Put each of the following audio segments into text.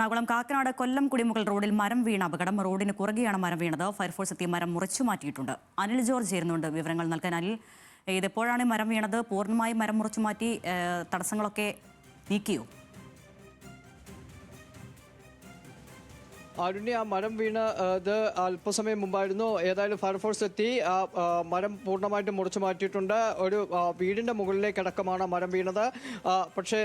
എറണാകുളം കാക്കനാട് കൊല്ലം കുടിമുകൾ റോഡിൽ മരം വീണ അപകടം. റോഡിന് കുറുകെയാണ് മരം വീണത്. ഫയർഫോഴ്സ് എത്തി മരം മുറിച്ചു മാറ്റിയിട്ടുണ്ട്. അനിൽ ജോർജ് ചേരുന്നുണ്ട് വിവരങ്ങൾ നൽകാൻ. അനിൽ, ഇതെപ്പോഴാണ് മരം വീണത്? പൂർണ്ണമായി മരം മുറിച്ചു മാറ്റി തടസ്സങ്ങളൊക്കെ നീക്കിയോ? ആരുണ്യ, ആ മരം വീണ് ഇത് അല്പസമയം മുമ്പായിരുന്നു. ഏതായാലും ഫയർഫോഴ്സ് എത്തി മരം പൂർണ്ണമായിട്ടും മുറിച്ചു മാറ്റിയിട്ടുണ്ട്. ഒരു വീടിൻ്റെ മുകളിലേക്കടക്കമാണ് മരം വീണത്. പക്ഷേ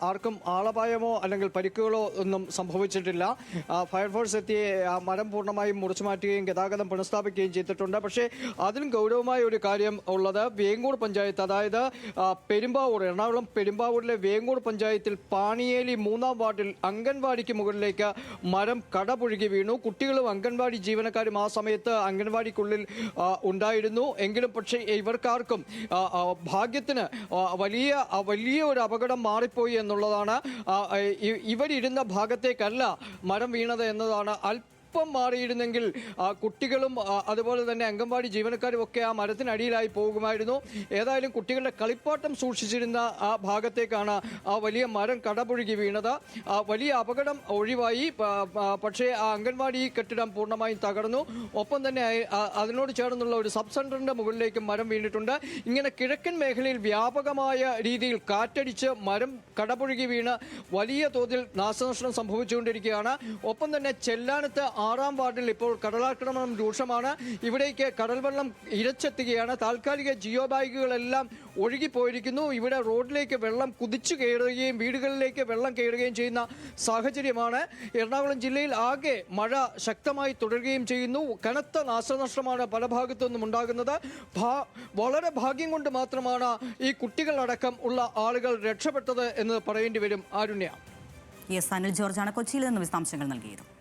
ആർക്കും ആളപായമോ അല്ലെങ്കിൽ പരിക്കുകളോ ഒന്നും സംഭവിച്ചിട്ടില്ല. ഫയർഫോഴ്സ് എത്തി മരം പൂർണ്ണമായും മുറിച്ചു മാറ്റുകയും ഗതാഗതം പുനഃസ്ഥാപിക്കുകയും ചെയ്തിട്ടുണ്ട്. പക്ഷേ അതിലും ഗൗരവമായ ഒരു കാര്യം ഉള്ളത് വേങ്ങൂർ പഞ്ചായത്ത്, അതായത് പെരുമ്പാവൂർ, എറണാകുളം പെരുമ്പാവൂരിലെ വേങ്ങൂർ പഞ്ചായത്തിൽ പാണിയേലി 3-ാം വാർഡിൽ അംഗൻവാടിക്ക് മുകളിലേക്ക് മരം കടപുഴുകി വീണു. കുട്ടികളും അംഗൻവാടി ജീവനക്കാരും ആ സമയത്ത് അംഗൻവാടിക്കുള്ളിൽ ഉണ്ടായിരുന്നു. എങ്കിലും പക്ഷേ ഇവർക്കാർക്കും ഭാഗ്യത്തിന് വലിയ ഒരു അപകടം മാറിപ്പോയി എന്നുള്ളതാണ്. ഇവരിരുന്ന ഭാഗത്തേക്കല്ല മരം വീണത് എന്നതാണ്. ഒപ്പം മാറിയിരുന്നെങ്കിൽ കുട്ടികളും അതുപോലെ തന്നെ അംഗൻവാടി ജീവനക്കാരും ഒക്കെ ആ മരത്തിനടിയിലായി പോകുമായിരുന്നു. ഏതായാലും കുട്ടികളുടെ കളിപ്പാട്ടം സൂക്ഷിച്ചിരുന്ന ആ ഭാഗത്തേക്കാണ് ആ വലിയ മരം കടപുഴുകി വീണത്. വലിയ അപകടം ഒഴിവായി. പക്ഷേ ആ അംഗൻവാടി കെട്ടിടം പൂർണ്ണമായും തകർന്നു. ഒപ്പം തന്നെ അതിനോട് ചേർന്നുള്ള ഒരു സബ് സെന്ററിന്റെ മുകളിലേക്കും മരം വീണിട്ടുണ്ട്. ഇങ്ങനെ കിഴക്കൻ മേഖലയിൽ വ്യാപകമായ രീതിയിൽ കാറ്റടിച്ച് മരം കടപുഴുകി വീണ് വലിയ തോതിൽ നാശനഷ്ടം സംഭവിച്ചുകൊണ്ടിരിക്കുകയാണ്. ഒപ്പം തന്നെ ചെല്ലാനത്ത് 6-ാം വാർഡിൽ ഇപ്പോൾ കടലാക്രമണം രൂക്ഷമാണ്. ഇവിടേക്ക് കടൽ വെള്ളം ഇരച്ചെത്തുകയാണ്. താൽക്കാലിക ജിയോ ബാഗുകളെല്ലാം ഒഴുകിപ്പോയിരിക്കുന്നു. ഇവിടെ റോഡിലേക്ക് വെള്ളം കുതിച്ചു കയറുകയും വീടുകളിലേക്ക് വെള്ളം കയറുകയും ചെയ്യുന്ന സാഹചര്യമാണ്. എറണാകുളം ജില്ലയിൽ ആകെ മഴ ശക്തമായി തുടരുകയും ചെയ്യുന്നു. കനത്ത നാശനഷ്ടമാണ് പല ഭാഗത്തു നിന്നും ഉണ്ടാകുന്നത്. വളരെ ഭാഗ്യം കൊണ്ട് മാത്രമാണ് ഈ കുട്ടികളടക്കം ഉള്ള ആളുകൾ രക്ഷപ്പെട്ടത് എന്ന് പറയേണ്ടി വരും. ആരുണ്യ. അനിൽ ജോർജാണ് കൊച്ചിയിൽ നിന്ന് വിശദാംശങ്ങൾ നൽകിയത്.